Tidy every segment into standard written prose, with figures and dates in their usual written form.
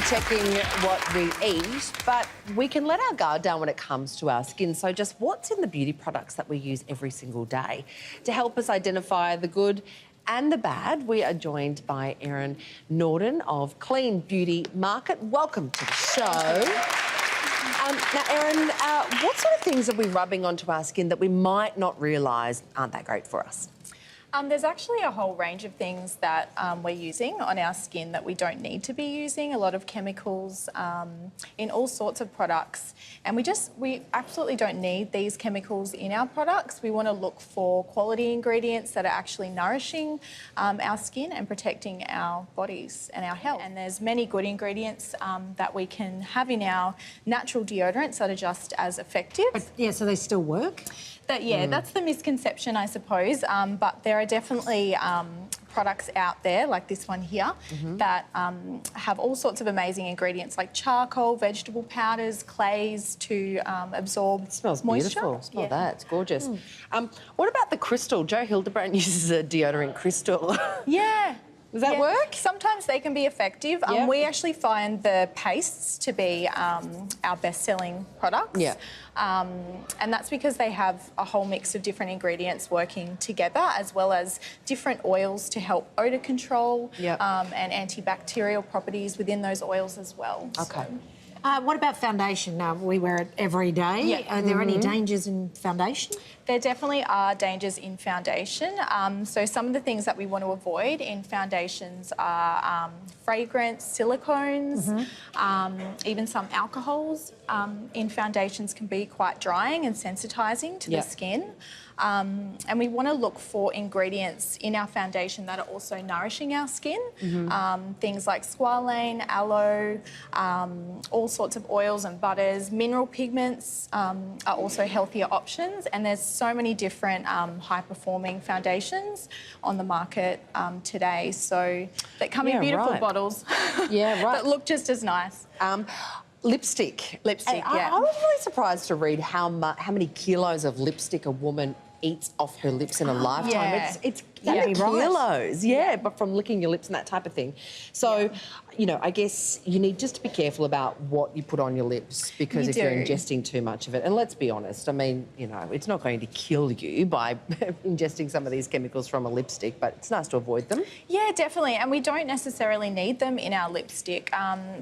protecting what we eat, but we can let our guard down when it comes to our skin. So just what's in the beauty products that we use every single day? To help us identify the good and the bad, we are joined by Erin Norden of Clean Beauty Market. Welcome to the show. Now, Erin, what sort of things are we rubbing onto our skin that we might not realise aren't that great for us? There's actually a whole range of things that we're using on our skin that we don't need to be using. A lot of chemicals in all sorts of products. And we absolutely don't need these chemicals in our products. We want to look for quality ingredients that are actually nourishing our skin and protecting our bodies and our health. And there's many good ingredients that we can have in our natural deodorants that are just as effective. Yeah, so they still work? That's the misconception, I suppose. But there are definitely products out there, like this one here, that have all sorts of amazing ingredients like charcoal, vegetable powders, clays to absorb It smells moisture. beautiful. Smell that. It's gorgeous. What about the crystal? Joe Hildebrand uses a deodorant crystal. Yeah. Does that work? Sometimes they can be effective. We actually find the pastes to be our best-selling products. Yeah. And that's because they have a whole mix of different ingredients working together, as well as different oils to help odour control and antibacterial properties within those oils as well. Okay. What about foundation? Now, we wear it every day. Yeah. Are there any dangers in foundation? There definitely are dangers in foundation. So some of the things that we want to avoid in foundations are fragrance, silicones, even some alcohols in foundations can be quite drying and sensitising to the skin. And we want to look for ingredients in our foundation that are also nourishing our skin. Things like squalane, aloe, all sorts of oils and butters. Mineral pigments are also healthier options, and there's so many different high-performing foundations on the market today. So that come in beautiful bottles that look just as nice. Lipstick. Lipstick, I was really surprised to read how many kilos of lipstick a woman eats off her lips in a lifetime. It's kilos, but from licking your lips and that type of thing. So, you know, I guess you need just to be careful about what you put on your lips, because if you're ingesting too much of it, and let's be honest, I mean, you know, it's not going to kill you by ingesting some of these chemicals from a lipstick, but it's nice to avoid them. Yeah, definitely, and we don't necessarily need them in our lipstick.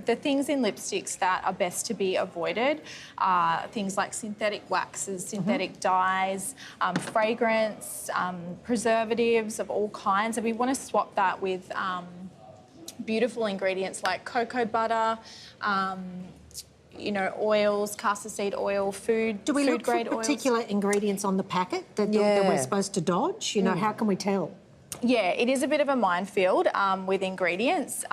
The things in lipsticks that are best to be avoided are things like synthetic waxes, synthetic dyes, fragrance, preservatives of all kinds, and we want to swap that with beautiful ingredients like cocoa butter, you know, oils, castor seed oil, food Do we look for grade particular ingredients on the packet that we're supposed to dodge? You know, how can we tell? Yeah, it is a bit of a minefield with ingredients.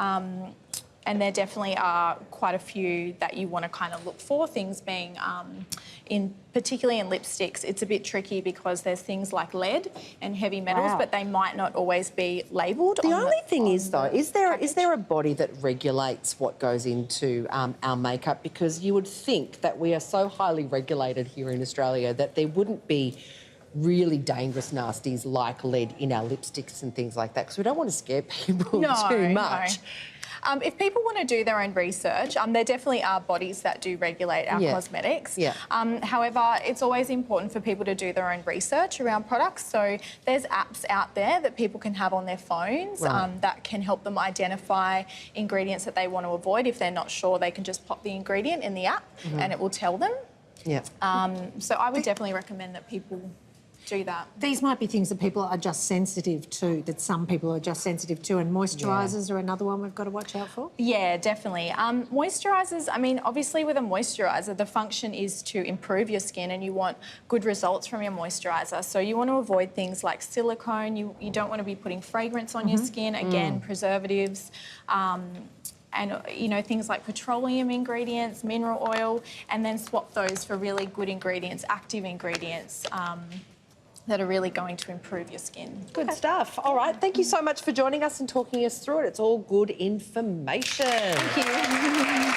And there definitely are quite a few that you want to kind of look for, things being, particularly in lipsticks, it's a bit tricky because there's things like lead and heavy metals, but they might not always be labelled. The only thing is, though, is there a body that regulates what goes into our makeup? Because you would think that we are so highly regulated here in Australia that there wouldn't be really dangerous nasties like lead in our lipsticks and things like that, because we don't want to scare people too much. If people want to do their own research, there definitely are bodies that do regulate our cosmetics. However, it's always important for people to do their own research around products. So there's apps out there that people can have on their phones that can help them identify ingredients that they want to avoid. If they're not sure, they can just pop the ingredient in the app and it will tell them. So I would definitely recommend that people do that. These might be things that people are just sensitive to, that some people are just sensitive to, and moisturisers are another one we've got to watch out for? Yeah, definitely. Moisturisers, I mean, obviously with a moisturiser, the function is to improve your skin and you want good results from your moisturiser. So you want to avoid things like silicone, you don't want to be putting fragrance on your skin, again, preservatives, and, you know, things like petroleum ingredients, mineral oil, and then swap those for really good ingredients, active ingredients, that are really going to improve your skin. Good stuff. All right, thank you so much for joining us and talking us through it. It's all good information. Thank you.